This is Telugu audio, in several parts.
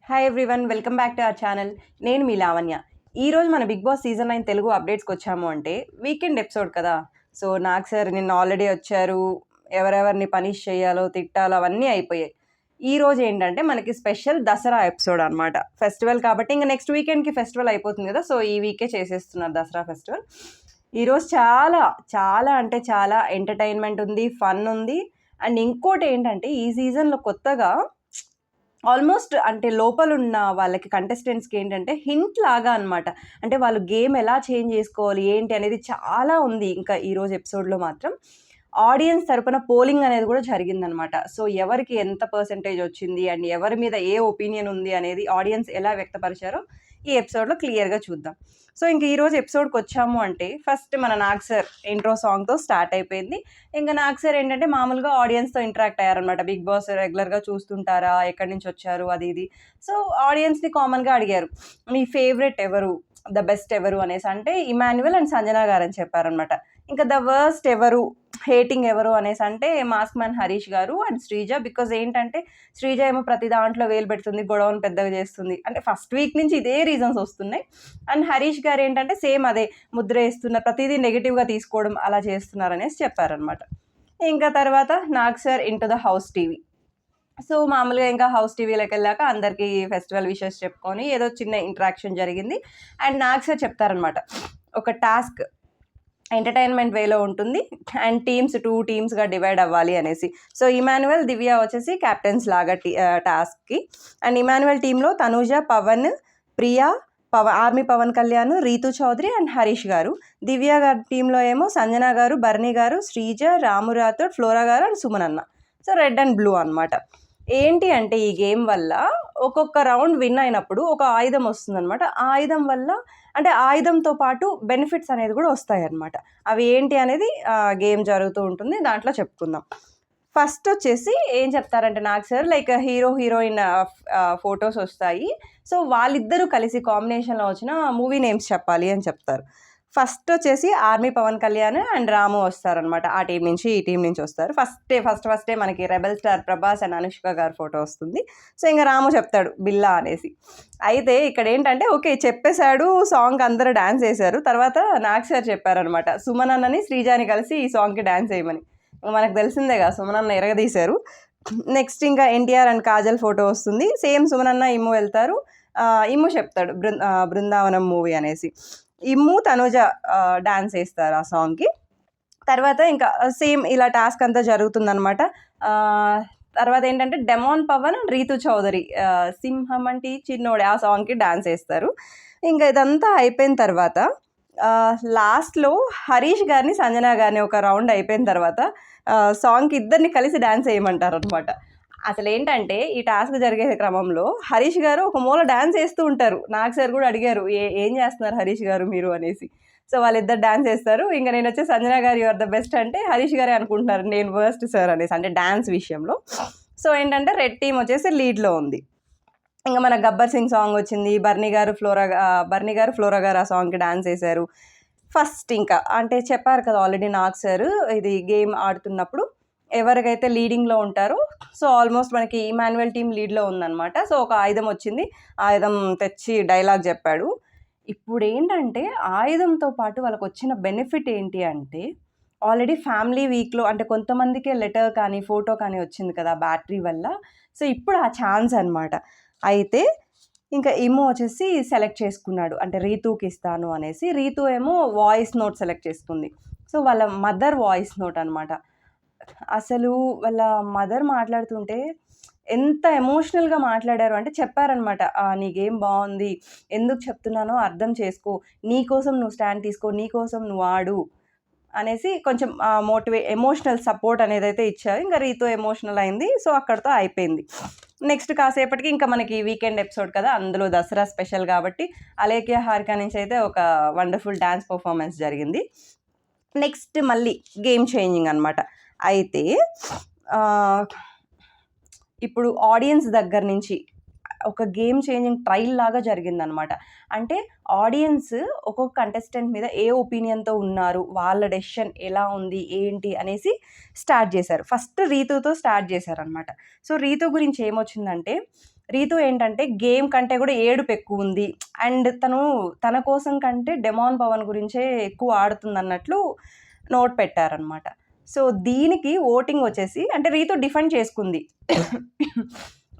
Hi everyone, welcome back to our channel. నేను మీ లావణ్య. ఈరోజు మన బిగ్ బాస్ సీజన్ 9 తెలుగు అప్డేట్స్కి వచ్చాము అంటే వీకెండ్ ఎపిసోడ్ కదా. సో నాగ్ సార్ నిన్న ఆల్రెడీ వచ్చారు. ఎవరెవరిని పనిష్ చేయాలో తిట్టాలో అవన్నీ అయిపోయాయి. ఈ రోజు ఏంటంటే మనకి స్పెషల్ దసరా ఎపిసోడ్ అనమాట. ఫెస్టివల్ కాబట్టి ఇంకా నెక్స్ట్ వీకెండ్కి ఫెస్టివల్ అయిపోతుంది కదా. సో ఈ వీకే చేసేస్తున్నారు దసరా ఫెస్టివల్. ఈరోజు చాలా చాలా అంటే చాలా ఎంటర్టైన్మెంట్ ఉంది, ఫన్ ఉంది. అండ్ ఇంకోటి ఏంటంటే ఈ సీజన్లో కొత్తగా ఆల్మోస్ట్ అంటే లోపలున్న వాళ్ళకి కంటెస్టెంట్స్‌కి ఏంటంటే హింట్ లాగా అనమాట. అంటే వాళ్ళు గేమ్ ఎలా చేంజ్ చేసుకోవాలి, ఏంటి అనేది చాలా ఉంది. ఇంకా ఈరోజు ఎపిసోడ్‌లో మాత్రం ఆడియన్స్ తరపున పోలింగ్ అనేది కూడా జరిగిందనమాట. సో ఎవరికి ఎంత పర్సెంటేజ్ వచ్చింది అండ్ ఎవరి మీద ఏ ఒపీనియన్ ఉంది అనేది ఆడియన్స్ ఎలా వ్యక్తపరిచారో ఈ ఎపిసోడ్‌లో క్లియర్‌గా చూద్దాం. సో ఇంక ఈరోజు ఎపిసోడ్‌కొచ్చాము అంటే ఫస్ట్ మన నాగ్ సార్ ఇంట్రో సాంగ్‌తో స్టార్ట్ అయిపోయింది. ఇంక నాగ్ సార్ ఏంటంటే మామూలుగా ఆడియన్స్‌తో ఇంటరాక్ట్ అయ్యారనమాట. బిగ్ బాస్ రెగ్యులర్‌గా చూస్తుంటారా? ఎక్కడి నుంచి వచ్చారు? అది ఇది. సో ఆడియన్స్‌ని కామన్‌గా అడిగారు. మీ ఫేవరెట్ ఎవరు? ద బెస్ట్ ఎవరు అనేసి అంటే ఇమాన్యుయల్ అండ్ సంజన గారని చెప్పారనమాట. ఇంకా ద వర్స్ట్ ఎవరు? హేటింగ్ ఎవరు అనేసి అంటే మాస్క్ మ్యాన్ హరీష్ గారు అండ్ శ్రీజ. బికాజ్ ఏంటంటే శ్రీజ ఏమో ప్రతి దాంట్లో వేలు పెడుతుంది, గొడవను పెద్దగా చేస్తుంది. అంటే ఫస్ట్ వీక్ నుంచి ఇదే రీజన్స్ వస్తున్నాయి. అండ్ హరీష్ గారు ఏంటంటే సేమ్ అదే ముద్ర వేస్తున్నారు, ప్రతిదీ నెగిటివ్గా తీసుకోవడం అలా చేస్తున్నారు అనేసి చెప్పారనమాట. ఇంకా తర్వాత Nag sir into the house TV. So మామూలుగా ఇంకా హౌస్ టీవీలోకి వెళ్ళాక అందరికీ ఫెస్టివల్ విషెస్ చెప్పుకొని ఏదో చిన్న ఇంటరాక్షన్ జరిగింది. అండ్ నాగ్ సార్ చెప్తారనమాట, ఒక టాస్క్ ఎంటర్టైన్మెంట్ వేలో ఉంటుంది అండ్ టూ టీమ్స్గా డివైడ్ అవ్వాలి అనేసి. సో ఇమాన్యుయల్, దివ్య వచ్చేసి క్యాప్టెన్స్ లాగా టాస్క్కి. అండ్ ఇమాన్యుయల్ టీంలో తనూజ, పవన్, ప్రియా, ఆర్మీ పవన్ కళ్యాణ్, రీతు చౌదరి అండ్ హరీష్ గారు. దివ్య గారి టీంలో ఏమో సంజన గారు, బర్నీ గారు, శ్రీజ, రాము రాథోడ్, ఫ్లోరా గారు అండ్ సుమన్ అన్న. సో రెడ్ అండ్ బ్లూ అనమాట. ఏంటి అంటే ఈ గేమ్ వల్ల ఒక్కొక్క రౌండ్ విన్ అయినప్పుడు ఒక ఆయుధం వస్తుందన్నమాట. ఆ ఆయుధం వల్ల అంటే ఆయుధంతో పాటు బెనిఫిట్స్ అనేది కూడా వస్తాయన్నమాట. అవి ఏంటి అనేది గేమ్ జరుగుతూ ఉంటుంది, దాంట్లో చెప్పుకుందాం. ఫస్ట్ వచ్చేసి ఏం చెప్తారంటే Nag sir like hero heroine photos వస్తాయి. సో వాళ్ళిద్దరూ కలిసి కాంబినేషన్లో వచ్చిన మూవీ నేమ్స్ చెప్పాలి అని చెప్తారు. ఫస్ట్ వచ్చేసి ఆర్మీ పవన్ కళ్యాణ్ అండ్ రాము వస్తారనమాట. ఆ టీం నుంచి ఈ టీం నుంచి వస్తారు. ఫస్టే మనకి rebel star Prabhas and Anushka గారి ఫోటో వస్తుంది. సో ఇంకా రాము చెప్తాడు బిల్లా అనేసి. అయితే ఇక్కడ ఏంటంటే ఓకే చెప్పేశాడు, సాంగ్ అందరూ డ్యాన్స్ వేశారు. తర్వాత నాగ్ సార్ చెప్పారనమాట సుమన్ అన్నని శ్రీజాని కలిసి ఈ సాంగ్కి డ్యాన్స్ వేయమని. మనకు తెలిసిందేగా సుమన్ అన్న ఎరగదీశారు. నెక్స్ట్ ఇంకా ఎన్టీఆర్ అండ్ కాజల్ ఫోటో వస్తుంది. సేమ్ సుమన్ అన్న ఇమ్ము వెళ్తారు. ఇమ్ము చెప్తాడు బృందావనం మూవీ అనేసి. ఇమ్ము, తనుజ డాన్స్ వేస్తారు ఆ సాంగ్కి. తర్వాత ఇంకా సేమ్ ఇలా టాస్క్ అంతా జరుగుతుందనమాట. తర్వాత ఏంటంటే డెమాన్ పవన్, రీతు చౌదరి సింహం అంటే చిన్నోడే ఆ సాంగ్కి డాన్స్ వేస్తారు. ఇంకా ఇదంతా అయిపోయిన తర్వాత లాస్ట్లో హరీష్ గారిని, సంజన గారిని ఒక రౌండ్ అయిపోయిన తర్వాత సాంగ్కి ఇద్దరిని కలిసి డాన్స్ వేయమంటారు అనమాట. అసలు ఏంటంటే ఈ టాస్క్ జరిగే క్రమంలో హరీష్ గారు ఒక మూల డాన్స్ వేస్తూ ఉంటారు. నాగ్ సార్ కూడా అడిగారు, ఏం చేస్తున్నారు హరీష్ గారు మీరు అనేసి. సో వాళ్ళిద్దరు డాన్స్ వేస్తారు. ఇంకా నేను వచ్చి సంజన గారు యు ఆర్ ద బెస్ట్ అంటే హరీష్ గారే అనుకుంటున్నారు నేను వర్స్ట్ సార్ అనేసి, అంటే డాన్స్ విషయంలో. సో ఏంటంటే రెడ్ టీమ్ వచ్చేసి లీడ్లో ఉంది. ఇంకా మన గబ్బర్ సింగ్ సాంగ్ వచ్చింది. బర్నీ గారు, ఫ్లోరా గారు ఆ సాంగ్కి డాన్స్ వేశారు. ఫస్ట్ ఇంకా అంటే చెప్పారు కదా ఆల్రెడీ నాగ్ సార్ ఇది గేమ్ ఆడుతున్నప్పుడు ఎవరికైతే లీడింగ్లో ఉంటారో, సో ఆల్మోస్ట్ మనకి ఇమాన్యుయల్ టీం లీడ్లో ఉందన్నమాట. సో ఒక ఆయుధం వచ్చింది, ఆయుధం తెచ్చి డైలాగ్ చెప్పాడు. ఇప్పుడు ఏంటంటే ఆయుధంతో పాటు వాళ్ళకి వచ్చిన బెనిఫిట్ ఏంటి అంటే ఆల్రెడీ ఫ్యామిలీ వీక్లో అంటే కొంతమందికే లెటర్ కానీ ఫోటో కానీ వచ్చింది కదా బ్యాటరీ వల్ల. సో ఇప్పుడు ఆ ఛాన్స్ అనమాట. అయితే ఇంకా ఇమో వచ్చేసి సెలెక్ట్ చేసుకున్నాడు, అంటే రీతుకి ఇస్తాను అనేసి. రీతు ఏమో వాయిస్ నోట్ సెలెక్ట్ చేసుకుంది. సో వాళ్ళ మదర్ వాయిస్ నోట్ అనమాట. అసలు వాళ్ళ మదర్ మాట్లాడుతుంటే ఎంత ఎమోషనల్గా మాట్లాడారు అంటే చెప్పారనమాట, నీకేం బాగుంది, ఎందుకు చెప్తున్నానో అర్థం చేసుకో, నీకోసం నువ్వు స్టాండ్ తీసుకో, నీకోసం నువ్వు ఆడు అనేసి కొంచెం ఎమోషనల్ సపోర్ట్ అనేది అయితే ఇచ్చారు. ఇంకా రీతో ఎమోషనల్ అయింది. సో అక్కడితో అయిపోయింది. నెక్స్ట్ కాసేపటికి ఇంకా మనకి వీకెండ్ ఎపిసోడ్ కదా, అందులో దసరా స్పెషల్ కాబట్టి అలేఖ్య హారిక నుంచి అయితే ఒక వండర్ఫుల్ డ్యాన్స్ పర్ఫార్మెన్స్ జరిగింది. నెక్స్ట్ మళ్ళీ గేమ్ చేంజింగ్ అనమాట. అయితే ఇప్పుడు ఆడియన్స్ దగ్గర నుంచి ఒక గేమ్ చేంజింగ్ ట్రైల్ లాగా జరిగిందనమాట. అంటే ఆడియన్స్ ఒక్కొక్క కంటెస్టెంట్ మీద ఏ ఒపీనియన్తో ఉన్నారు, వాళ్ళ డెసిషన్ ఎలా ఉంది ఏంటి అనేసి స్టార్ట్ చేశారు. ఫస్ట్ రీతుతో స్టార్ట్ చేశారనమాట. సో రీతు గురించి ఏమొచ్చిందంటే రీతు ఏంటంటే గేమ్ కంటే కూడా ఏడుపు ఎక్కువ ఉంది అండ్ తన కోసం కంటే డెమాన్ పవన్ గురించే ఎక్కువ ఆడుతుందన్నట్లు నోట్ పెట్టారనమాట. సో దీనికి ఓటింగ్ వచ్చేసి అంటే రీతు డిఫెండ్ చేసుకుంది.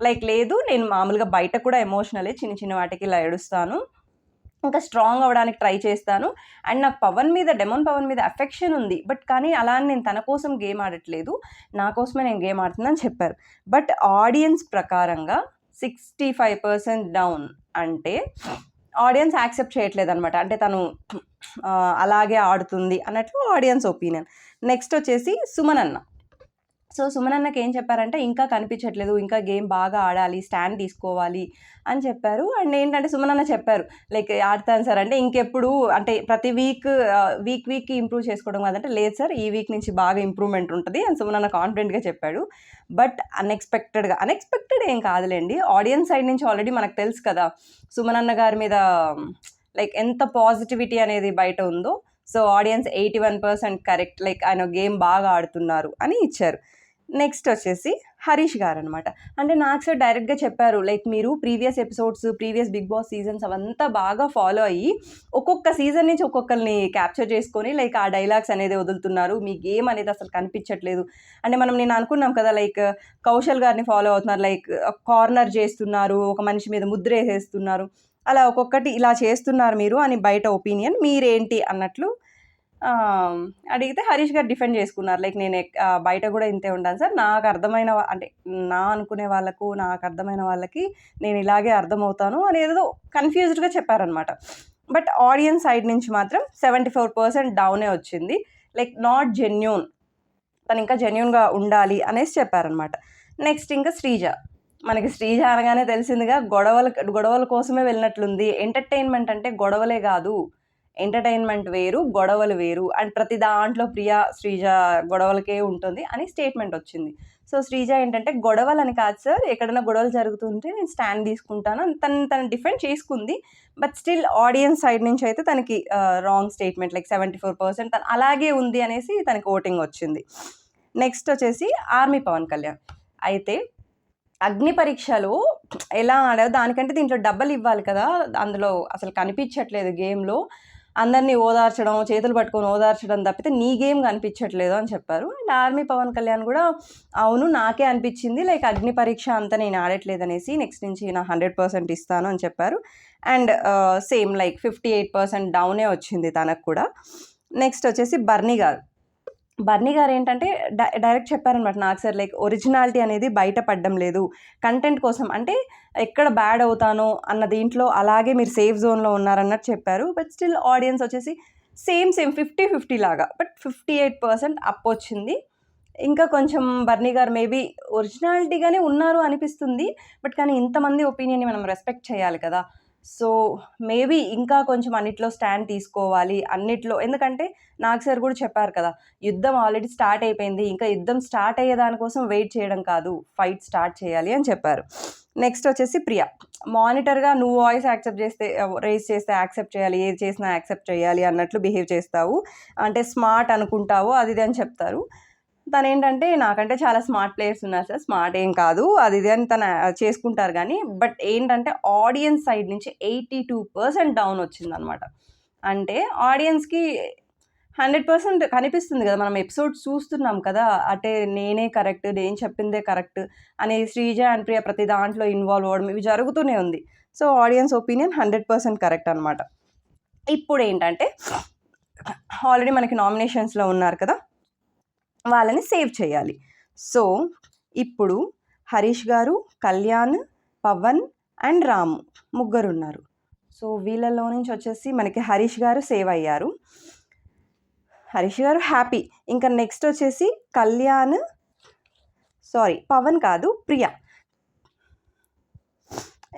లైక్ లేదు నేను మామూలుగా బయట కూడా ఎమోషనలే, చిన్న చిన్న వాటికి ఇలా ఏడుస్తాను, ఇంకా స్ట్రాంగ్ అవ్వడానికి ట్రై చేస్తాను అండ్ నాకు డెమాన్ పవన్ మీద అఫెక్షన్ ఉంది, బట్ కానీ అలా అని నేను తన కోసం గేమ్ ఆడట్లేదు, నా కోసమే నేను గేమ్ ఆడుతున్నాను చెప్పారు. బట్ ఆడియన్స్ ప్రకారంగా 65% డౌన్ అంటే ఆడియన్స్ యాక్సెప్ట్ చేయట్లేదు అనమాట. అంటే తను అలాగే ఆడుతుంది అన్నట్లు ఆడియన్స్ ఒపీనియన్. నెక్స్ట్ వచ్చేసి సుమన్ అన్న. సో సుమన్ అన్నకి ఏం చెప్పారంటే ఇంకా కనిపించట్లేదు, ఇంకా గేమ్ బాగా ఆడాలి, స్టాండ్ తీసుకోవాలి అని చెప్పారు. అండ్ ఏంటంటే సుమన్ అన్న చెప్పారు లైక్ ఆడతాను సార్ అంటే ఇంకెప్పుడు అంటే ప్రతి వీక్కి ఇంప్రూవ్ చేసుకోవడం కాదంటే లేదు సార్ ఈ వీక్ నుంచి బాగా ఇంప్రూవ్మెంట్ ఉంటుంది అని సుమన్ అన్న కాన్ఫిడెంట్గా చెప్పాడు. బట్ అన్ఎక్స్పెక్టెడ్ ఏం కాదులేండి, ఆడియన్స్ సైడ్ నుంచి ఆల్రెడీ మనకు తెలుసు కదా సుమన్ అన్న గారి మీద లైక్ ఎంత పాజిటివిటీ అనేది బయట ఉందో. సో ఆడియన్స్ 81% కరెక్ట్, లైక్ ఆయన గేమ్ బాగా ఆడుతున్నారు అని ఇచ్చారు. నెక్స్ట్ వచ్చేసి హరీష్ గారు అనమాట. అంటే నాకు సార్ డైరెక్ట్గా చెప్పారు లైక్ మీరు previous episodes, previous Bigg Boss seasons అవంతా బాగా ఫాలో అయ్యి ఒక్కొక్క సీజన్ నుంచి ఒక్కొక్కరిని క్యాప్చర్ చేసుకొని లైక్ ఆ డైలాగ్స్ అనేది వదులుతున్నారు, మీ గేమ్ అనేది అసలు కనిపించట్లేదు. అంటే నేను అనుకున్నాం కదా లైక్ కౌశల్ గారిని ఫాలో అవుతున్నారు, లైక్ కార్నర్ చేస్తున్నారు, ఒక మనిషి మీద ముద్ర వేసేస్తున్నారు, అలా ఒక్కొక్కటి ఇలా చేస్తున్నారు మీరు అని బయట ఒపీనియన్, మీరేంటి అన్నట్లు అడిగితే హరీష్ గారు డిఫెండ్ చేసుకున్నారు లైక్ నేను బయట కూడా ఇంతే ఉంటాను సార్, నాకు అర్థమైన అంటే నా అనుకునే వాళ్ళకు నాకు అర్థమైన వాళ్ళకి నేను ఇలాగే అర్థమవుతాను అని ఏదో కన్ఫ్యూజ్డ్గా చెప్పారనమాట. బట్ ఆడియన్స్ సైడ్ నుంచి మాత్రం 74% డౌనే వచ్చింది, లైక్ నాట్ జెన్యూన్, తను ఇంకా జెన్యూన్గా ఉండాలి అనేసి చెప్పారనమాట. నెక్స్ట్ ఇంకా మనకి శ్రీజ అనగానే తెలిసిందిగా గొడవల కోసమే వెళ్ళినట్లుంది. ఎంటర్టైన్మెంట్ అంటే గొడవలే కాదు, ఎంటర్టైన్మెంట్ వేరు, గొడవలు వేరు అండ్ ప్రతి దాంట్లో శ్రీజ గొడవలకే ఉంటుంది అని స్టేట్మెంట్ వచ్చింది. సో శ్రీజ ఏంటంటే గొడవలని కాదు సార్, ఎక్కడైనా గొడవలు జరుగుతుంటే నేను స్టాండ్ తీసుకుంటాను అని తను డిఫెండ్ చేసుకుంది. బట్ స్టిల్ ఆడియన్స్ సైడ్ నుంచి అయితే తనకి రాంగ్ స్టేట్మెంట్, లైక్ 74% తను అలాగే ఉంది అనేసి తనకి ఓటింగ్ వచ్చింది. నెక్స్ట్ వచ్చేసి ఆర్మీ పవన్ కళ్యాణ్. అయితే అగ్ని పరీక్షలో ఎలా ఆడావు దానికంటే దీంట్లో డబ్బులు ఇవ్వాలి కదా, అందులో అసలు కనిపించట్లేదు గేమ్లో, అందరినీ ఓదార్చడం, చేతులు పట్టుకొని ఓదార్చడం తప్పితే నీ గేమ్ కనిపించట్లేదు అని చెప్పారు. అండ్ ఆర్మీ పవన్ కళ్యాణ్ కూడా అవును నాకే అనిపించింది లైక్ అగ్ని పరీక్ష అంతా నేను ఆడట్లేదు అనేసి, నెక్స్ట్ నుంచి నా 100% ఇస్తాను అని చెప్పారు. అండ్ సేమ్ లైక్ 58% డౌనే వచ్చింది తనకు కూడా. నెక్స్ట్ వచ్చేసి బర్నీ గారు ఏంటంటే డైరెక్ట్ చెప్పారనమాట నాకు సార్ లైక్ ఒరిజినాలిటీ అనేది బయటపడడం లేదు, కంటెంట్ కోసం అంటే ఎక్కడ బ్యాడ్ అవుతానో అన్న దీంట్లో అలాగే మీరు సేఫ్ జోన్లో ఉన్నారన్నట్టు చెప్పారు. బట్ స్టిల్ ఆడియన్స్ వచ్చేసి సేమ్ 50-50 లాగా, బట్ 58% అప్ వచ్చింది. ఇంకా కొంచెం బర్నీ గారు మేబీ ఒరిజినాలిటీగానే ఉన్నారు అనిపిస్తుంది, బట్ కానీ ఇంతమంది ఒపీనియన్ని మనం రెస్పెక్ట్ చేయాలి కదా. సో మేబీ ఇంకా కొంచెం అన్నిట్లో స్టాండ్ తీసుకోవాలి అన్నిట్లో, ఎందుకంటే నాకు సార్ కూడా చెప్పారు కదా యుద్ధం ఆల్రెడీ స్టార్ట్ అయిపోయింది, ఇంకా యుద్ధం స్టార్ట్ అయ్యే దానికోసం వెయిట్ చేయడం కాదు, ఫైట్ స్టార్ట్ చేయాలి అని చెప్పారు. నెక్స్ట్ వచ్చేసి ప్రియా. మానిటర్గా నువ్వు వాయిస్ రేస్ చేస్తే యాక్సెప్ట్ చేయాలి, ఏది చేసినా యాక్సెప్ట్ చేయాలి అన్నట్లు బిహేవ్ చేస్తావు, అంటే స్మార్ట్ అనుకుంటావు అది అని చెప్తారు. తను ఏంటంటే నాకంటే చాలా స్మార్ట్ ప్లేయర్స్ ఉన్నారు సార్, స్మార్ట్ ఏం కాదు అది ఇది అని తను చేసుకుంటారు కానీ, బట్ ఏంటంటే ఆడియన్స్ సైడ్ నుంచి 82% డౌన్ వచ్చిందనమాట. అంటే ఆడియన్స్కి 100% కనిపిస్తుంది కదా, మనం ఎపిసోడ్స్ చూస్తున్నాం కదా, అంటే నేనే కరెక్ట్, నేను చెప్పిందే కరెక్ట్ అని శ్రీజ అండ్ ప్రియ ప్రతి దాంట్లో ఇన్వాల్వ్ అవ్వడం ఇవి జరుగుతూనే ఉంది. సో ఆడియన్స్ ఒపీనియన్ 100% కరెక్ట్ అనమాట. ఇప్పుడు ఏంటంటే ఆల్రెడీ మనకి నామినేషన్స్లో ఉన్నారు కదా, వాళ్ళని సేవ్ చేయాలి. సో ఇప్పుడు హరీష్ గారు, కళ్యాణ్, పవన్ అండ్ రాము ముగ్గురు ఉన్నారు. సో వీళ్ళలో నుంచి వచ్చేసి మనకి హరీష్ గారు సేవ్ అయ్యారు, హరీష్ గారు హ్యాపీ. ఇంకా నెక్స్ట్ వచ్చేసి పవన్ కాదు ప్రియా.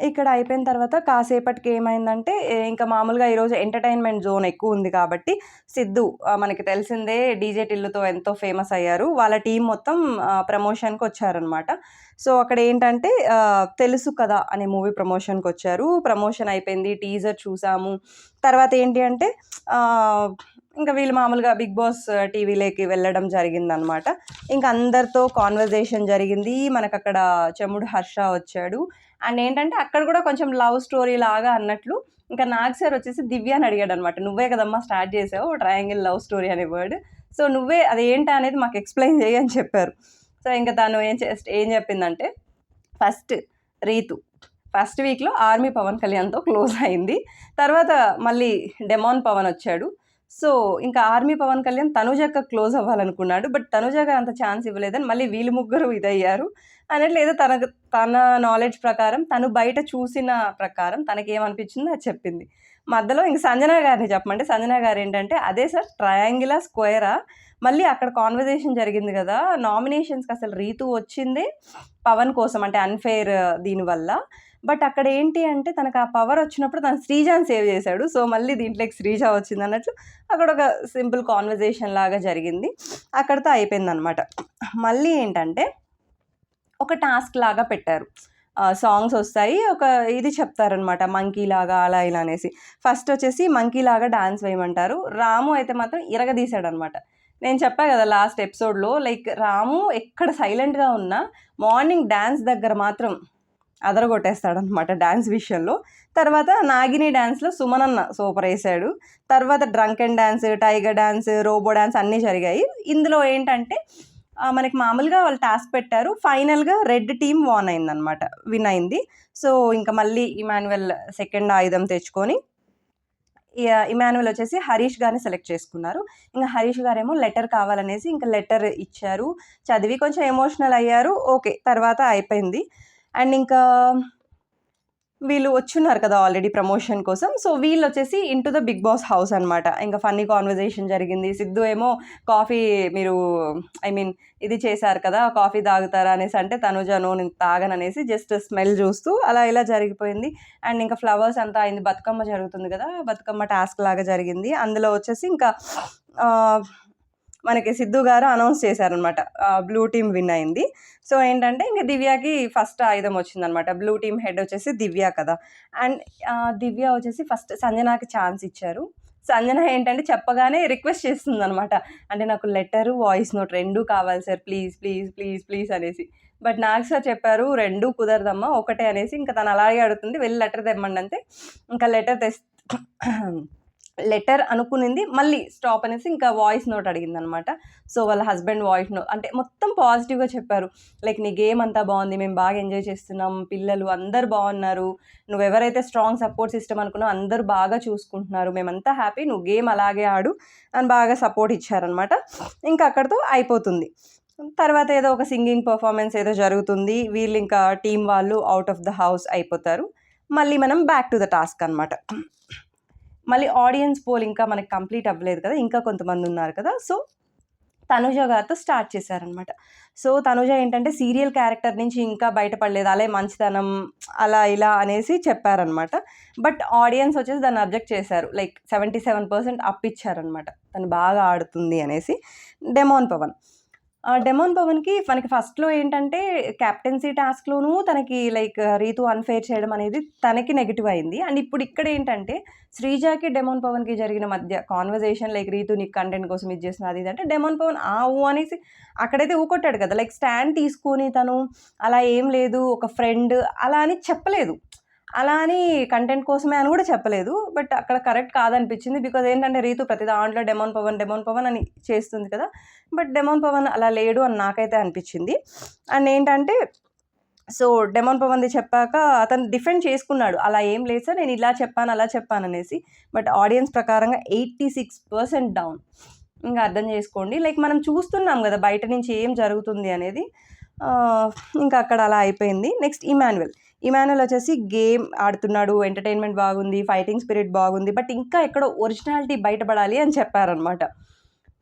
ఇక్కడ అయిపోయిన తర్వాత కాసేపటికి ఏమైందంటే ఇంకా మామూలుగా ఈరోజు ఎంటర్టైన్మెంట్ జోన్ ఎక్కువ ఉంది కాబట్టి సిద్ధు మనకి తెలిసిందే డీజే టిల్లుతో ఎంతో ఫేమస్ అయ్యారు, వాళ్ళ టీం మొత్తం ప్రమోషన్కి వచ్చారనమాట. సో అక్కడ ఏంటంటే తెలుసు కదా అనే మూవీ ప్రమోషన్కి వచ్చారు. ప్రమోషన్ అయిపోయింది, టీజర్ చూసాము. తర్వాత ఏంటి అంటే ఇంకా వీళ్ళు మామూలుగా బిగ్ బాస్ టీవీలోకి వెళ్ళడం జరిగిందనమాట. ఇంకా అందరితో కాన్వర్జేషన్ జరిగింది. మనకు అక్కడ చెముడు హర్ష వచ్చాడు అండ్ ఏంటంటే అక్కడ కూడా కొంచెం లవ్ స్టోరీ లాగా అన్నట్లు ఇంకా నాగ్ సార్ వచ్చేసి దివ్యాని అడిగాడనమాట. "నువ్వే కదమ్మా స్టార్ట్ చేసావు ట్రయాంగిల్ లవ్ స్టోరీ అనే వర్డ్. సో నువ్వే అది ఏంటి అనేది మాకు ఎక్స్‌ప్లెయిన్ చెయ్యి" అని చెప్పారు. సో ఇంక తను ఏం చెప్పిందంటే ఫస్ట్ రీతు ఫస్ట్ వీక్‌లో ఆర్మీ పవన్ కళ్యాణ్‌తో క్లోజ్ అయింది. తర్వాత మళ్ళీ డెమాన్ పవన్ వచ్చాడు. సో ఇంకా ఆర్మీ పవన్ కళ్యాణ్ తనుజక్క క్లోజ్ అవ్వాలనుకున్నాడు. బట్ తనుజకి అంత ఛాన్స్ ఇవ్వలేదని మళ్ళీ వీళ్ళు ముగ్గురు ఇదయ్యారు. అన్నట్లు ఏదో తన నాలెడ్జ్ ప్రకారం తను బయట చూసిన ప్రకారం తనకేమనిపించిందో అది చెప్పింది. మధ్యలో ఇంక సంజన గారిని చెప్పమంటే సంజన గారు ఏంటంటే అదే సార్ ట్రయాంగిలా? స్క్వేరా? మళ్ళీ అక్కడ కాన్వర్జేషన్ జరిగింది కదా! నామినేషన్స్‌కి అసలు రీతు వచ్చిందే పవన్ కోసం అంటే అన్‌ఫెయిర్ దీనివల్ల. బట్ అక్కడ ఏంటి అంటే తనకు ఆ పవర్ వచ్చినప్పుడు తను శ్రీజాని సేవ్ చేశాడు. సో మళ్ళీ దీంట్లోకి శ్రీజ వచ్చిందన్నట్లు అక్కడ ఒక సింపుల్ కాన్వర్జేషన్ లాగా జరిగింది. అక్కడితో అయిపోయిందనమాట. మళ్ళీ ఏంటంటే ఒక టాస్క్ లాగా పెట్టారు. సాంగ్స్ వస్తాయి. ఒక ఇది చెప్తారనమాట మంకీ లాగా అలా ఇలా అనేసి. ఫస్ట్ వచ్చేసి మంకీ లాగా డాన్స్ వేయమంటారు. రాము అయితే మాత్రం ఇరగదీశాడనమాట. నేను చెప్పా కదా లాస్ట్ ఎపిసోడ్‌లో లైక్ రాము ఎక్కడ సైలెంట్‌గా ఉన్నా మార్నింగ్ డాన్స్ దగ్గర మాత్రం అదరగొట్టేస్తాడనమాట డాన్స్ విషయంలో. తర్వాత నాగిని డాన్స్‌లో సుమనన్న సూపరేసాడు. తర్వాత drunken dance, tiger dance, robo dance అన్నీ జరిగాయి. ఇందులో ఏంటంటే మనకి మామూలుగా వాళ్ళు టాస్క్ పెట్టారు. ఫైనల్‌గా రెడ్ టీమ్ విన్ అయింది. సో ఇంక మళ్ళీ ఇమాన్యుయల్ సెకండ్ ఆయుధం తెచ్చుకొని ఇమాన్యుయల్ వచ్చేసి హరీష్ గారిని సెలెక్ట్ చేసుకున్నారు. ఇంక హరీష్ గారేమో లెటర్ కావాలనేసి ఇంక లెటర్ ఇచ్చారు. చదివి కొంచెం ఎమోషనల్ అయ్యారు. ఓకే. తర్వాత అయిపోయింది. అండ్ ఇంకా వీళ్ళు వచ్చున్నారు కదా ఆల్రెడీ ప్రమోషన్ కోసం. సో వీళ్ళొచ్చేసి into the Bigg Boss house అనమాట. ఇంకా ఫన్నీ కాన్వర్జేషన్ జరిగింది. సిద్ధు ఏమో కాఫీ మీరు ఇది చేశారు కదా! కాఫీ తాగుతారా అనేసి అంటే తనుజ నో నేను తాగననేసి జస్ట్ స్మెల్ చూస్తూ అలా ఇలా జరిగిపోయింది. అండ్ ఇంకా ఫ్లవర్స్ అంతా అయింది. బతుకమ్మ జరుగుతుంది కదా! బతుకమ్మ టాస్క్ లాగా జరిగింది. అందులో వచ్చేసి ఇంకా మనకి సిద్ధు గారు అనౌన్స్ చేశారనమాట. బ్లూ టీమ్ విన్ అయింది. సో ఏంటంటే ఇంక దివ్యకి ఫస్ట్ ఆయుధం వచ్చిందనమాట. బ్లూ టీమ్ హెడ్ వచ్చేసి దివ్య కదా! అండ్ దివ్య వచ్చేసి ఫస్ట్ సంజనాకి ఛాన్స్ ఇచ్చారు. సంజన ఏంటంటే చెప్పగానే రిక్వెస్ట్ చేస్తుందనమాట. అంటే నాకు లెటరు, వాయిస్ నోట్ 2 కావాలి sir please, please, please, please అనేసి. బట్ నాగ్ సార్ చెప్పారు 2 కుదరదమ్మా ఒకటే అనేసి. ఇంకా తను అలాగే అడుగుతుంది. వెళ్ళి లెటర్ తెమ్మండి అంతే. ఇంకా లెటర్ అనుకునింది. మళ్ళీ స్టాప్ అనేసి ఇంకా వాయిస్ నోట్ అడిగిందనమాట. సో వాళ్ళ హస్బెండ్ వాయిస్ నోట్ అంటే మొత్తం పాజిటివ్‌గా చెప్పారు. లైక్ నీ గేమ్ అంతా బాగుంది. మేము బాగా ఎంజాయ్ చేస్తున్నాం. పిల్లలు అందరూ బాగున్నారు. నువ్వెవరైతే స్ట్రాంగ్ సపోర్ట్ సిస్టమ్ అనుకున్నావో అందరూ బాగా చూసుకుంటున్నారు. మేమంతా హ్యాపీ. నువ్వు గేమ్ అలాగే ఆడు అని బాగా సపోర్ట్ ఇచ్చారనమాట. ఇంకా అక్కడితో అయిపోతుంది. తర్వాత ఏదో ఒక సింగింగ్ పర్ఫార్మెన్స్ ఏదో జరుగుతుంది. వీళ్ళు ఇంకా టీమ్ వాళ్ళు అవుట్ ఆఫ్ ద హౌస్ అయిపోతారు. మళ్ళీ మనం బ్యాక్ టు ద టాస్క్ అనమాట. మళ్ళీ ఆడియన్స్ పోల్ ఇంకా మనకి కంప్లీట్ అవ్వలేదు కదా! ఇంకా కొంతమంది ఉన్నారు కదా! సో తనుజ గారితో స్టార్ట్ చేశారనమాట. సో తనుజ ఏంటంటే సీరియల్ క్యారెక్టర్ నుంచి ఇంకా బయటపడలేదు. అలాగే మంచితనం అలా ఇలా అనేసి చెప్పారనమాట. బట్ ఆడియన్స్ వచ్చేసి దాన్ని అబ్జెక్ట్ చేశారు. లైక్ 77% అప్ ఇచ్చారనమాట. తను బాగా ఆడుతుంది అనేసి. డెమాన్ పవన్‌కి మనకి ఫస్ట్‌లో ఏంటంటే కెప్టెన్సీ టాస్క్‌లోనూ తనకి లైక్ రీతు అన్‌ఫెయిర్ చేయడం అనేది తనకి నెగెటివ్ అయింది. అండ్ ఇప్పుడు ఇక్కడ ఏంటంటే శ్రీజాకి, డెమాన్ పవన్‌కి జరిగిన మధ్య కాన్వర్జేషన్ లైక్ రీతు నీకు కంటెంట్ కోసం ఇది చేస్తున్నా అది ఇది అంటే డెమాన్ పవన్ ఊ అనేసి అక్కడైతే ఊకొట్టాడు కదా! లైక్ స్టాండ్ తీసుకొని తను అలా ఏం లేదు ఒక ఫ్రెండ్ అలా అని చెప్పలేదు. అలా అని కంటెంట్ కోసమే అని కూడా చెప్పలేదు. బట్ అక్కడ కరెక్ట్ కాదనిపించింది. బికాజ్ ఏంటంటే రీతు ప్రతి దాంట్లో డెమాన్ పవన్ అని చేస్తుంది కదా! బట్ డెమాన్ పవన్ అలా లేడు అని నాకైతే అనిపించింది. అండ్ ఏంటంటే సో డెమాన్ పవన్‌ది చెప్పాక అతను డిఫెండ్ చేసుకున్నాడు. అలా ఏం లేదు సార్ నేను ఇలా చెప్పాను, అలా చెప్పాననేసి. బట్ ఆడియన్స్ ప్రకారంగా 86% డౌన్. ఇంక అర్థం చేసుకోండి. లైక్ మనం చూస్తున్నాం కదా బయట నుంచి ఏం జరుగుతుంది అనేది. ఇంకా అక్కడ అలా అయిపోయింది. నెక్స్ట్ ఇమాన్యుయల్ వచ్చేసి గేమ్ ఆడుతున్నాడు. ఎంటర్‌టైన్‌మెంట్ బాగుంది. ఫైటింగ్ స్పిరిట్ బాగుంది. బట్ ఇంకా ఎక్కడో ఒరిజినాలిటీ బయటపడాలి అని చెప్పారనమాట.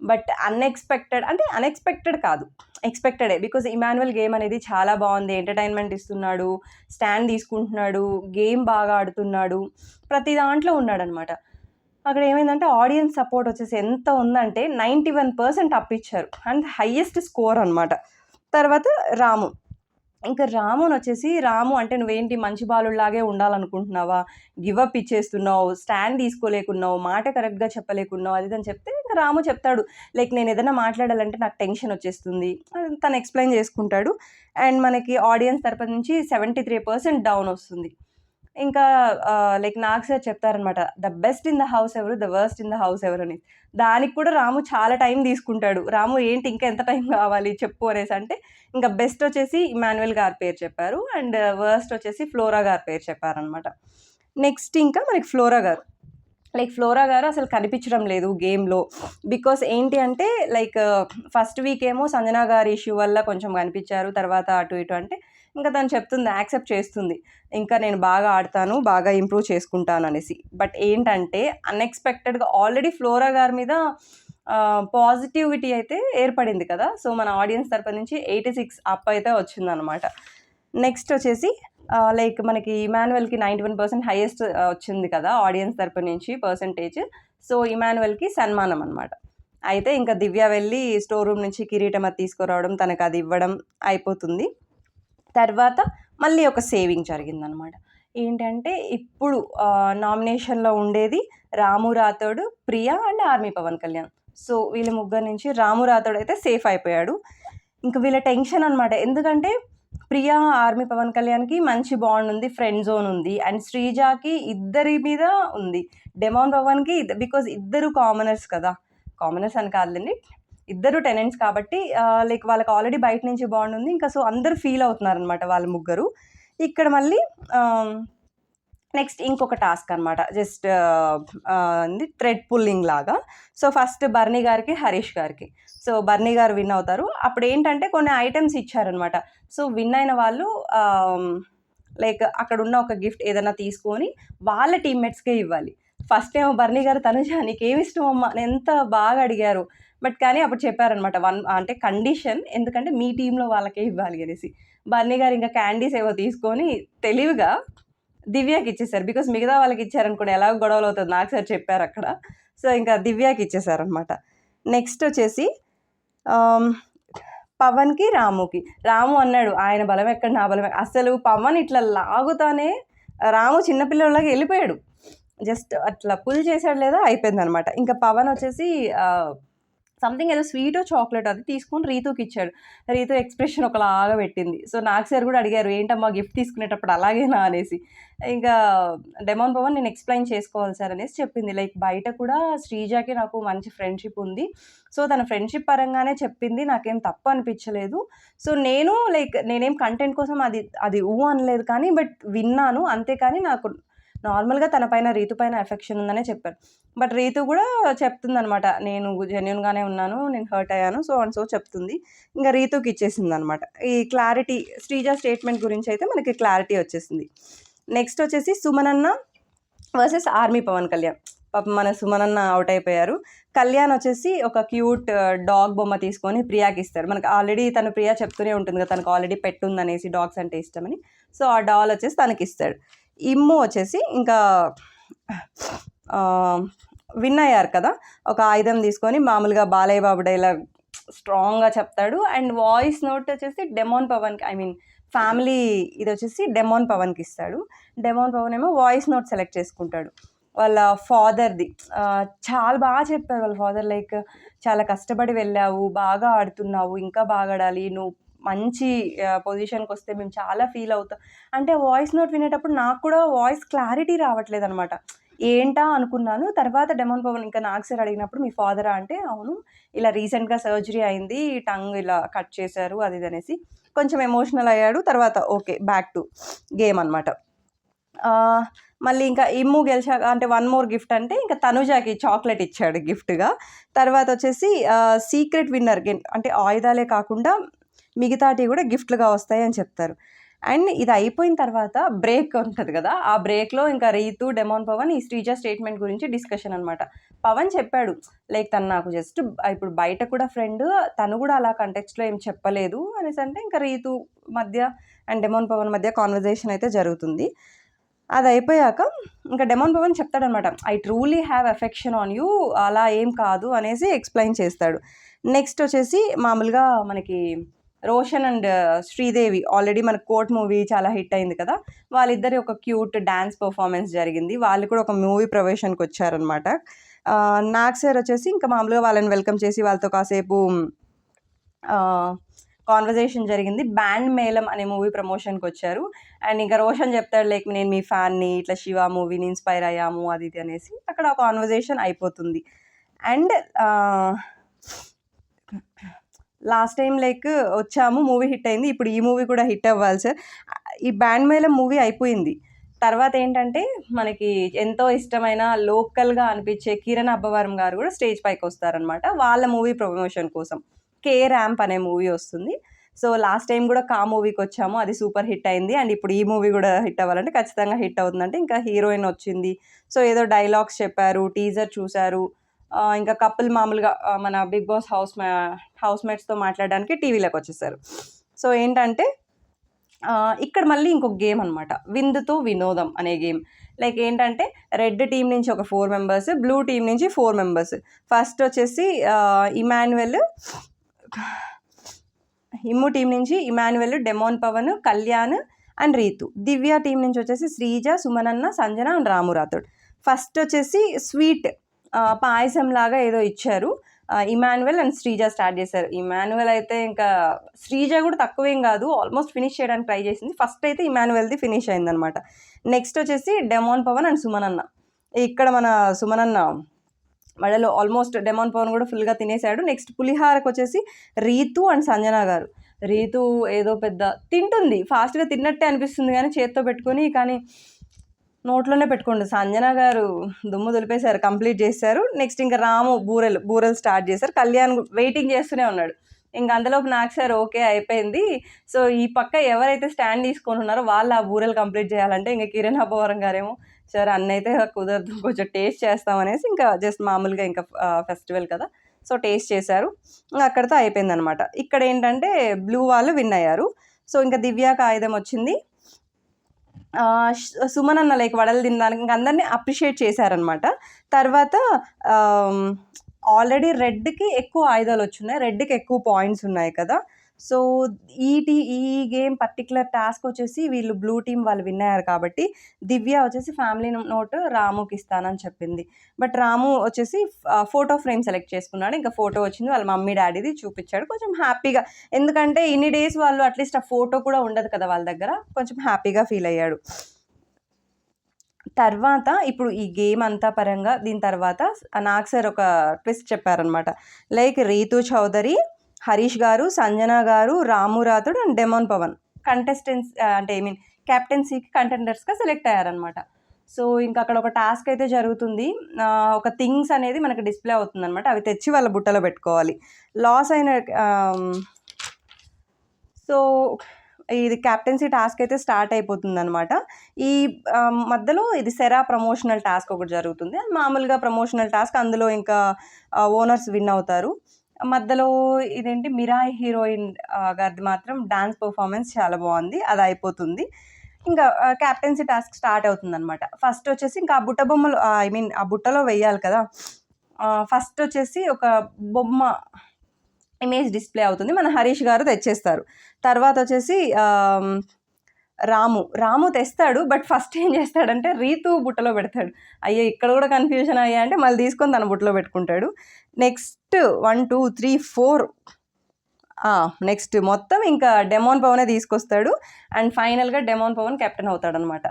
బట్ అన్‌ఎక్స్‌పెక్టెడ్ కాదు. ఎక్స్‌పెక్టెడే. బికాజ్ ఇమాన్యుయల్ గేమ్ అనేది చాలా బాగుంది. ఎంటర్‌టైన్‌మెంట్ ఇస్తున్నాడు. స్టాండ్ తీసుకుంటున్నాడు. గేమ్ బాగా ఆడుతున్నాడు. ప్రతి దాంట్లో ఉన్నాడనమాట. అక్కడ ఏమైందంటే ఆడియన్స్ సపోర్ట్ వచ్చేసి ఎంత ఉందంటే 91% అప్ ఇచ్చారు. అండ్ హైయెస్ట్ స్కోర్ అనమాట. తర్వాత ఇంకా రాము అంటే నువ్వేంటి మంచి బాలుడిలాగే ఉండాలనుకుంటున్నావా, గివ్ అప్ ఇచ్చేస్తున్నావు, స్టాండ్ తీసుకోలేకున్నావు, మాట కరెక్ట్గా చెప్పలేకున్నావు, అది అని చెప్తే ఇంకా రాము చెప్తాడు లైక్ నేను ఏదైనా మాట్లాడాలంటే నాకు టెన్షన్ వచ్చేస్తుంది, తను ఎక్స్ప్లెయిన్ చేసుకుంటాడు. అండ్ మనకి ఆడియన్స్ తరపు నుంచి 73% డౌన్ వస్తుంది. ఇంకా లైక్ నాగ్ సార్ చెప్తారనమాట, the best in the house ఎవరు, the worst in the house ఎవరు అని. దానికి కూడా రాము చాలా టైం తీసుకుంటాడు. రాము ఏంటి ఇంకా ఎంత టైం కావాలి చెప్పు అనేసి అంటే, ఇంకా బెస్ట్ వచ్చేసి ఇమాన్యుయల్ గారి పేరు చెప్పారు అండ్ వర్స్ట్ వచ్చేసి ఫ్లోరా గారి పేరు చెప్పారనమాట. నెక్స్ట్ ఇంకా మనకి ఫ్లోరా గారు అసలు కనిపించడం లేదు గేమ్లో. బికాస్ ఏంటి అంటే లైక్ ఫస్ట్ వీక్ ఏమో సంజన గారి ఇష్యూ వల్ల కొంచెం కనిపించారు, తర్వాత అటు ఇటు అంటే ఇంకా తను చెప్తుంది, యాక్సెప్ట్ చేస్తుంది, ఇంకా నేను బాగా ఆడతాను, బాగా ఇంప్రూవ్ చేసుకుంటాను అనేసి. బట్ ఏంటంటే అన్ఎక్స్పెక్టెడ్గా ఆల్రెడీ ఫ్లోరా గారి మీద పాజిటివిటీ అయితే ఏర్పడింది కదా. సో మన ఆడియన్స్ తరపు నుంచి 86 అప్ అయితే వచ్చిందనమాట. నెక్స్ట్ వచ్చేసి లైక్ మనకి ఇమాన్యుయల్కి 91% హైయెస్ట్ వచ్చింది కదా ఆడియన్స్ తరపు నుంచి పర్సంటేజ్. సో ఇమాన్యుయల్కి సన్మానం అనమాట. అయితే ఇంకా దివ్య వెళ్ళి స్టోర్ రూమ్ నుంచి కిరీటం అది తీసుకురావడం, తనకు అది ఇవ్వడం అయిపోతుంది. తర్వాత మళ్ళీ ఒక సేవింగ్ జరిగిందనమాట. ఏంటంటే ఇప్పుడు నామినేషన్లో ఉండేది Ramu Rathod, Priya and army Pawan Kalyan. So వీళ్ళ ముగ్గురు నుంచి రాము రాథోడ్ అయితే సేఫ్ అయిపోయాడు. ఇంకా వీళ్ళ టెన్షన్ అనమాట, ఎందుకంటే ప్రియా ఆర్మీ పవన్ కళ్యాణ్కి మంచి బాండ్ ఉంది, ఫ్రెండ్ జోన్ ఉంది. అండ్ శ్రీజాకి ఇద్దరి మీద ఉంది, డెమాన్ పవన్కి, బికాజ్ ఇద్దరు కామనర్స్ కదా, కామనర్స్ అని కాదులేండి, ఇద్దరు టెనెంట్స్ కాబట్టి లైక్ వాళ్ళకి ఆల్రెడీ బయట నుంచి బాండ్ ఉంది. ఇంకా సో అందరూ ఫీల్ అవుతున్నారు అనమాట వాళ్ళ ముగ్గురు. ఇక్కడ మళ్ళీ నెక్స్ట్ ఇంకొక టాస్క్ అనమాట, జస్ట్ థ్రెడ్ పుల్లింగ్ లాగా. సో ఫస్ట్ బర్నీ గారికి, హరీష్ గారికి. సో బర్నీ గారు విన్ అవుతారు. అప్పుడు ఏంటంటే కొన్ని ఐటమ్స్ ఇచ్చారనమాట. సో విన్ అయిన వాళ్ళు లైక్ అక్కడ ఉన్న ఒక గిఫ్ట్ ఏదైనా తీసుకొని వాళ్ళ టీమ్మేట్స్కే ఇవ్వాలి. ఫస్ట్ ఏమో బర్నీ గారు, తనుజ నీకేమి ఇష్టం అమ్మ, ఎంత బాగా అడిగారు, బట్ కానీ అప్పుడు చెప్పారనమాట అంటే కండిషన్, ఎందుకంటే మీ టీంలో వాళ్ళకే ఇవ్వాలి అనేసి. బర్నీ గారు ఇంకా క్యాండీస్ ఏవో తీసుకొని తెలివిగా దివ్యాకి ఇచ్చేసారు. బికాస్ మిగతా వాళ్ళకి ఇచ్చారనుకోండి ఎలాగో గొడవలు అవుతుంది, నాకు సార్ చెప్పారు అక్కడ. సో ఇంకా దివ్యాకి ఇచ్చేసారనమాట. నెక్స్ట్ వచ్చేసి పవన్కి, రాముకి. రాము అన్నాడు ఆయన బలం ఎక్కడ నా బలం, అసలు పవన్ ఇట్లా లాగుతానే రాము చిన్నపిల్లలాగా వెళ్ళిపోయాడు, జస్ట్ అట్లా పుల్ చేసాడు లేదా అయిపోయింది అనమాట. ఇంకా పవన్ వచ్చేసి సంథింగ్ ఏదో స్వీటో చాక్లెట్ అది తీసుకొని రీతుకి ఇచ్చాడు. రీతు ఎక్స్ప్రెషన్ ఒకలాగా పెట్టింది. సో నాకు సార్ కూడా అడిగారు ఏంటమ్మా గిఫ్ట్ తీసుకునేటప్పుడు అలాగేనా అనేసి. ఇంకా డెమాన్ పవన్ నేను ఎక్స్ప్లెయిన్ చేసుకోవాలి సార్ అనేసి చెప్పింది. లైక్ బయట కూడా శ్రీజాకి నాకు మంచి ఫ్రెండ్షిప్ ఉంది, సో తన ఫ్రెండ్షిప్ పరంగానే చెప్పింది, నాకేం తప్పు అనిపించలేదు. సో నేను లైక్ నేనేం కంటెంట్ కోసం అది అనలేదు కానీ బట్ విన్నాను అంతేకాని నాకు నార్మల్గా తన పైన, రీతు పైన ఎఫెక్షన్ ఉందనే చెప్పారు. బట్ రీతు కూడా చెప్తుందనమాట, నేను జెన్యున్గానే ఉన్నాను, నేను హర్ట్ అయ్యాను, సో అండ్ సో చెప్తుంది. ఇంకా రీతుకి ఇచ్చేసింది అనమాట. ఈ క్లారిటీ శ్రీజా స్టేట్మెంట్ గురించి అయితే మనకి క్లారిటీ వచ్చేసింది. నెక్స్ట్ వచ్చేసి సుమనన్న వర్సెస్ ఆర్మీ పవన్ కళ్యాణ్. పాపం మన సుమనన్న అవుట్ అయిపోయారు. కళ్యాణ్ వచ్చేసి ఒక క్యూట్ డాగ్ బొమ్మ తీసుకొని ప్రియాకి ఇస్తాడు. మనకు ఆల్రెడీ తను ప్రియా చెప్తూనే ఉంటుంది కదా తనకు ఆల్రెడీ పెట్ ఉందనేసి, డాగ్స్ అంటే ఇష్టమని. సో ఆ డాల్ వచ్చేసి తనకి ఇస్తాడు. ఇమ్ము వచ్చేసి ఇంకా విన్ అయ్యారు కదా, ఒక ఆయుధం తీసుకొని మామూలుగా బాలయ్య బాబు డైలాగ్ స్ట్రాంగ్గా చెప్తాడు. అండ్ వాయిస్ నోట్ వచ్చేసి డెమాన్ పవన్కి, ఐ మీన్ ఫ్యామిలీ ఇది వచ్చేసి డెమాన్ పవన్కి ఇస్తాడు. డెమాన్ పవన్ ఏమో వాయిస్ నోట్ సెలెక్ట్ చేసుకుంటాడు వాళ్ళ ఫాదర్ది. చాలా బాగా చెప్పారు వాళ్ళ ఫాదర్, లైక్ చాలా కష్టపడి వెళ్ళావు, బాగా ఆడుతున్నావు, ఇంకా బాగా ఆడాలి, నువ్వు మంచి పొజిషన్కి వస్తే మేము చాలా ఫీల్ అవుతాం అంటే. వాయిస్ నోట్ వినేటప్పుడు నాకు కూడా వాయిస్ క్లారిటీ రావట్లేదు అనమాట, ఏంటా అనుకున్నాను. తర్వాత డెమాన్ పవన్ ఇంకా నాగ్ సార్ అడిగినప్పుడు మీ ఫాదరా అంటే అవును, ఇలా రీసెంట్గా సర్జరీ అయింది, టంగ్ ఇలా కట్ చేశారు అది ఇది అనేసి కొంచెం ఎమోషనల్ అయ్యాడు. తర్వాత ఓకే బ్యాక్ టు గేమ్ అనమాట. మళ్ళీ ఇంకా ఇమ్ము గెలిచాక అంటే వన్ మోర్ గిఫ్ట్ అంటే ఇంకా తనుజాకి చాక్లెట్ ఇచ్చాడు గిఫ్ట్గా. తర్వాత వచ్చేసి సీక్రెట్ విన్నర్ అంటే ఆయుధాలే కాకుండా మిగతాటి కూడా గిఫ్ట్లుగా వస్తాయి అని చెప్తారు. అండ్ ఇది అయిపోయిన తర్వాత బ్రేక్ ఉంటుంది కదా, ఆ బ్రేక్లో ఇంకా రీతు, డెమాన్ పవన్ ఈ శ్రీజా స్టేట్మెంట్ గురించి డిస్కషన్ అనమాట. పవన్ చెప్పాడు లైక్ తను నాకు జస్ట్ ఇప్పుడు బయట కూడా ఫ్రెండ్, తను కూడా అలా కంటెక్స్ట్లో ఏం చెప్పలేదు అనేసి అంటే ఇంకా రీతు మధ్య అండ్ డెమాన్ పవన్ మధ్య కాన్వర్జేషన్ అయితే జరుగుతుంది. అది అయిపోయాక ఇంకా డెమాన్ పవన్ చెప్తాడనమాట, I truly have affection on you, అలా ఏం కాదు అనేసి ఎక్స్ప్లెయిన్ చేస్తాడు. నెక్స్ట్ వచ్చేసి మామూలుగా మనకి రోషన్ అండ్ శ్రీదేవి ఆల్రెడీ మన కోర్ట్ మూవీ చాలా హిట్ అయింది కదా, వాళ్ళిద్దరి ఒక క్యూట్ డ్యాన్స్ పర్ఫార్మెన్స్ జరిగింది. వాళ్ళు కూడా ఒక మూవీ ప్రవేశానికి వచ్చారనమాట. నాగ్ సార్ వచ్చేసి ఇంకా మామూలుగా వాళ్ళని వెల్కమ్ చేసి వాళ్ళతో కాసేపు కాన్వర్జేషన్ జరిగింది. బ్యాండ్ మేళం అనే మూవీ ప్రమోషన్కి వచ్చారు. అండ్ ఇంకా రోషన్ చెప్తాడు లైక్ నేను మీ ఫ్యాన్ని, ఇట్లా శివ మూవీని ఇన్స్పైర్ అయ్యాము అది ఇది అనేసి అక్కడ కాన్వర్జేషన్ అయిపోతుంది. అండ్ లాస్ట్ టైం లైక్ వచ్చాము, మూవీ హిట్ అయింది, ఇప్పుడు ఈ మూవీ కూడా హిట్ అవ్వాలి సార్. ఈ బ్యాండ్ మేళం మూవీ అయిపోయింది. తర్వాత ఏంటంటే మనకి ఎంతో ఇష్టమైన లోకల్గా అనిపించే కిరణ్ అబ్బవరం గారు కూడా స్టేజ్ పైకి వస్తారనమాట వాళ్ళ మూవీ ప్రమోషన్ కోసం. కే ర్యాంప్ అనే మూవీ వస్తుంది. సో లాస్ట్ టైం కూడా కా మూవీకి వచ్చాము, అది సూపర్ హిట్ అయింది. అండ్ ఇప్పుడు ఈ మూవీ కూడా హిట్ అవ్వాలంటే ఖచ్చితంగా హిట్ అవుతుందంటే ఇంకా హీరోయిన్ వచ్చింది. సో ఏదో డైలాగ్స్ చెప్పారు, టీజర్ చూశారు. ఇంకా కపుల్ మామూలుగా మన బిగ్ బాస్ హౌస్ మేట్స్తో మాట్లాడడానికి టీవీలోకి వచ్చేసారు. సో ఏంటంటే ఇక్కడ మళ్ళీ ఇంకొక గేమ్ అనమాట, విందుతో వినోదం అనే గేమ్. లైక్ ఏంటంటే రెడ్ టీం నుంచి ఒక 4 మెంబర్స్, బ్లూ టీం నుంచి 4 మెంబర్స్. ఫస్ట్ వచ్చేసి ఇమాన్యువల్, ఇమ్ము టీం నుంచి Emmanuel, demon Pavan, Kalyan and Ritu. Divya team నుంచి వచ్చేసి శ్రీజ, సుమనన్న, సంజన అండ్ రాము రాథోడ్. ఫస్ట్ వచ్చేసి స్వీట్ పాయసం లాగా ఏదో ఇచ్చారు. ఇమాన్యువల్ అండ్ శ్రీజ స్టార్ట్ చేశారు. ఇమాన్యువల్ అయితే ఇంకా శ్రీజ కూడా తక్కువేం కాదు, ఆల్మోస్ట్ ఫినిష్ చేయడానికి ట్రై చేసింది. ఫస్ట్ అయితే ఇమాన్యువల్ది ఫినిష్ అయిందనమాట. నెక్స్ట్ వచ్చేసి డెమోన్ పవన్ అండ్ సుమనన్న. ఇక్కడ మన సుమనన్న మళ్ళీ ఆల్మోస్ట్ డెమోన్ పవన్ కూడా ఫుల్గా తినేశాడు. నెక్స్ట్ పులిహారకు వచ్చేసి రీతు అండ్ సంజన గారు. రీతు ఏదో పెద్ద తింటుంది, ఫాస్ట్గా తిన్నట్టే అనిపిస్తుంది కానీ చేత్తో పెట్టుకొని, కానీ నోట్లోనే పెట్టుకోండి. సంజన గారు దుమ్ము దులిపేశారు, కంప్లీట్ చేశారు. నెక్స్ట్ ఇంకా రాము బూరెలు స్టార్ట్ చేశారు. కళ్యాణ్ వెయిటింగ్ చేస్తూనే ఉన్నాడు. ఇంకా అందులోపు నాకు సార్ ఓకే అయిపోయింది. సో ఈ పక్క ఎవరైతే స్టాండ్ తీసుకొని ఉన్నారో వాళ్ళు ఆ బూరెలు కంప్లీట్ చేయాలంటే ఇంకా కిరణ్ అబ్బవరం గారేమో సార్ అన్నైతే కుదరదు, కొంచెం టేస్ట్ చేస్తామనేసి ఇంకా జస్ట్ మామూలుగా ఇంకా ఫెస్టివల్ కదా సో టేస్ట్ చేశారు. ఇంకా అక్కడితో అయిపోయిందనమాట. ఇక్కడ ఏంటంటే బ్లూ వాళ్ళు విన్ అయ్యారు. సో ఇంకా దివ్యాకి ఆయుధం వచ్చింది. సుమన్ లైక్ వడలు తినడానికి ఇంకా అందరినీ అప్రిషియేట్ చేశారనమాట. తర్వాత ఆల్రెడీ రెడ్కి ఎక్కువ ఆయుధాలు వచ్చున్నాయి, రెడ్కి ఎక్కువ పాయింట్స్ ఉన్నాయి కదా. సో ఈ గేమ్ పర్టికులర్ టాస్క్ వచ్చేసి వీళ్ళు బ్లూ టీం వాళ్ళు విన్ అయ్యారు కాబట్టి దివ్య వచ్చేసి ఫ్యామిలీ నోట్ రాముకి ఇస్తానని చెప్పింది. బట్ రాము వచ్చేసి ఫోటో ఫ్రేమ్ సెలెక్ట్ చేసుకున్నాడు. ఇంకా ఫోటో వచ్చింది, వాళ్ళ మమ్మీ డాడీది చూపించాడు. కొంచెం హ్యాపీగా, ఎందుకంటే ఇన్ని డేస్ వాళ్ళు అట్లీస్ట్ ఆ ఫోటో కూడా ఉండదు కదా వాళ్ళ దగ్గర, కొంచెం హ్యాపీగా ఫీల్ అయ్యాడు. తర్వాత ఇప్పుడు ఈ గేమ్ అంతా పరంగా దీని తర్వాత నాకు సార్ ఒక ట్విస్ట్ చెప్పారనమాట. లైక్ రీతు చౌదరి, హరీష్ గారు, సంజన గారు, Ramu Rathod and demon Pavan contestants అంటే క్యాప్టెన్సీకి కంటెండర్స్గా సెలెక్ట్ అయ్యారనమాట. సో ఇంకా అక్కడ ఒక టాస్క్ అయితే జరుగుతుంది. ఒక థింగ్స్ అనేది మనకు డిస్ప్లే అవుతుంది అనమాట, అవి తెచ్చి వాళ్ళ బుట్టలో పెట్టుకోవాలి. లాస్ అయిన సో ఇది క్యాప్టెన్సీ టాస్క్ అయితే స్టార్ట్ అయిపోతుంది అనమాట. ఈ మధ్యలో ఇది సెరా ప్రమోషనల్ టాస్క్ ఒకటి జరుగుతుంది, మామూలుగా ప్రమోషనల్ టాస్క్. అందులో ఇంకా ఓనర్స్ విన్ అవుతారు. మధ్యలో ఇదేంటి మిరాయి హీరోయిన్ గారిది మాత్రం డాన్స్ పర్ఫార్మెన్స్ చాలా బాగుంది, అది అయిపోతుంది. ఇంకా క్యాప్టెన్సీ టాస్క్ స్టార్ట్ అవుతుంది అనమాట. ఫస్ట్ వచ్చేసి ఇంకా ఆ బుట్ట బొమ్మలు ఆ బుట్టలో వెయ్యాలి కదా. ఫస్ట్ వచ్చేసి ఒక బొమ్మ ఇమేజ్ డిస్ప్లే అవుతుంది, మన హరీష్ గారు తెచ్చేస్తారు. తర్వాత వచ్చేసి రాము తెస్తాడు. బట్ ఫస్ట్ ఏం చేస్తాడంటే రీతు బుట్టలో పెడతాడు. అయ్యో ఇక్కడ కూడా కన్ఫ్యూజన్ అయ్యా అంటే మళ్ళీ తీసుకొని తన బుట్టలో పెట్టుకుంటాడు. నెక్స్ట్ 1 2 3 4 నెక్స్ట్ మొత్తం ఇంకా డెమోన్ పవనే తీసుకొస్తాడు. అండ్ ఫైనల్గా డెమోన్ పవన్ కెప్టెన్ అవుతాడు అనమాట.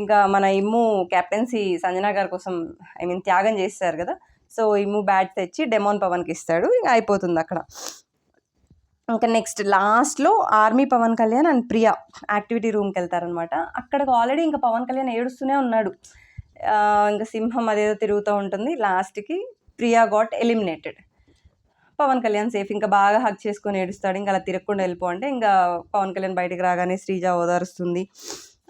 ఇంకా మన ఇమ్ము క్యాప్టెన్సీ సంజన గారి కోసం త్యాగం చేస్తారు కదా. సో ఇమ్ము బ్యాట్ తెచ్చి డెమోన్ పవన్కి ఇస్తాడు, ఇంకా అయిపోతుంది అక్కడ. ఇంకా నెక్స్ట్ లాస్ట్లో army Pawan Kalyan and Priya activity రూమ్కి వెళ్తారనమాట. అక్కడికి ఆల్రెడీ ఇంకా పవన్ కళ్యాణ్ ఏడుస్తూనే ఉన్నాడు, ఇంకా సింహం అదేదో తిరుగుతూ ఉంటుంది. లాస్ట్కి Priya got eliminated, Pawan Kalyan safe. ఇంకా బాగా హక్ చేసుకొని ఏడుస్తాడు, ఇంకా అలా తిరగకుండా వెళ్ళిపో అంటే ఇంకా పవన్ కళ్యాణ్ బయటికి రాగానే శ్రీజ ఓదారుస్తుంది,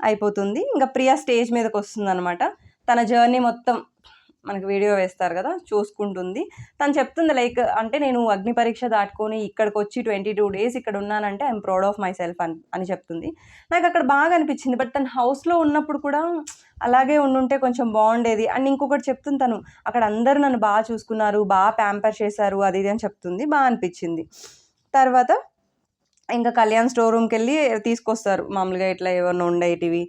అయిపోతుంది. ఇంకా ప్రియా స్టేజ్ మీదకి వస్తుంది అనమాట. తన జర్నీ మొత్తం మనకు వీడియో వేస్తారు కదా చూసుకుంటుంది. తను చెప్తుంది లైక్ అంటే నేను అగ్ని పరీక్ష దాటుకొని ఇక్కడికి వచ్చి 22 days ఇక్కడ ఉన్నానంటే I'm proud of my self అని చెప్తుంది. నాకు అక్కడ బాగా అనిపించింది. బట్ తను హౌస్లో ఉన్నప్పుడు కూడా అలాగే ఉండుంటే కొంచెం బాగుండేది. అండ్ ఇంకొకటి చెప్తుంది, తను అక్కడ అందరూ నన్ను బాగా చూసుకున్నారు, బాగా ప్యాంపర్ చేశారు, అది ఇది అని చెప్తుంది. బాగా అనిపించింది. తర్వాత ఇంకా కళ్యాణ్ స్టోర్ రూమ్‌కెళ్ళి తీసుకొస్తారు. మామూలుగా ఇట్లా ఏవన్నా ఉండేటివి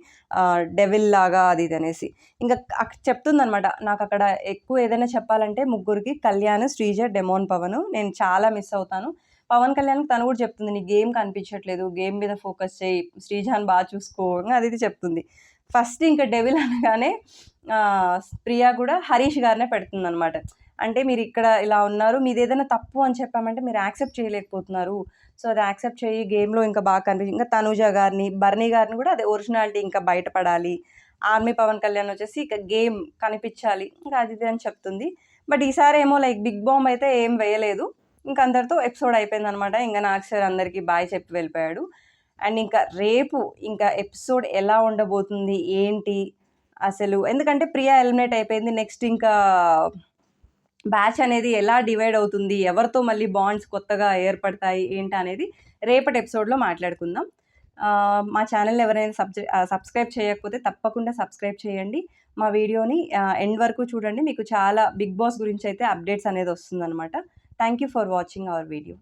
డెవిల్ లాగా అది ఇది అనేసి. ఇంకా చెప్తుందనమాట. నాకక్కడ ఎక్కువ ఏదైనా చెప్పాలంటే ముగ్గురికి కళ్యాణ్, శ్రీజ, డెమోన్ పవన్. నేను చాలా మిస్ అవుతాను. పవన్ కళ్యాణ్‌కి తను కూడా చెప్తుంది. "నీకు గేమ్ కనిపించట్లేదు. గేమ్ మీద ఫోకస్ చెయ్యి. శ్రీజాని చూసుకో" అది ఇది చెప్తుంది. ఫస్ట్ ఇంకా డెవిల్ అనగానే ప్రియా కూడా హరీష్ గారినే పెడుతుందనమాట. అంటే మీరిక్కడ ఇలా ఉన్నారు. మీదేదైనా తప్పు అని చెప్పామంటే మీరు యాక్సెప్ట్ చేయలేకపోతున్నారు. సో, అది యాక్సెప్ట్ చెయ్యి. గేమ్‌లో ఇంకా బాగా ఇంకా తనూజ గారిని, బర్నీ గారిని కూడా అదే ఒరిజినాలిటీ ఇంకా బయటపడాలి. ఆర్మీ పవన్ కళ్యాణ్ వచ్చేసి ఇక గేమ్ కనిపిచ్చాలి. ఇంకా అది ఇది అని చెప్తుంది. బట్ ఈసారేమో లైక్ బిగ్ బాంబ్ అయితే ఏం వేయలేదు. ఇంక అందరితో ఎపిసోడ్ అయిపోయిందనమాట. ఇంక నాగ్ సార్ అందరికీ బాయ్ చెప్పి వెళ్ళిపోయాడు. అండ్ ఇంకా రేపు ఇంకా ఎపిసోడ్ ఎలా ఉండబోతుంది? ఏంటి? అసలు ఎందుకంటే ప్రియా ఎలిమినేట్ అయిపోయింది. నెక్స్ట్ ఇంకా బ్యాచ్ అనేది ఎలా డివైడ్ అవుతుంది? ఎవరితో మళ్ళీ బాండ్స్ కొత్తగా ఏర్పడతాయి? ఏంటనేది రేపటి ఎపిసోడ్‌లో మాట్లాడుకుందాం. మా ఛానెల్‌ని ఎవరైనా సబ్స్క్రైబ్ చేయకపోతే తప్పకుండా సబ్స్క్రైబ్ చేయండి. మా వీడియోని ఎండ్ వరకు చూడండి. మీకు చాలా బిగ్ బాస్ గురించైతే అప్డేట్స్ అనేది వస్తుందనమాట. Thank you for watching our video.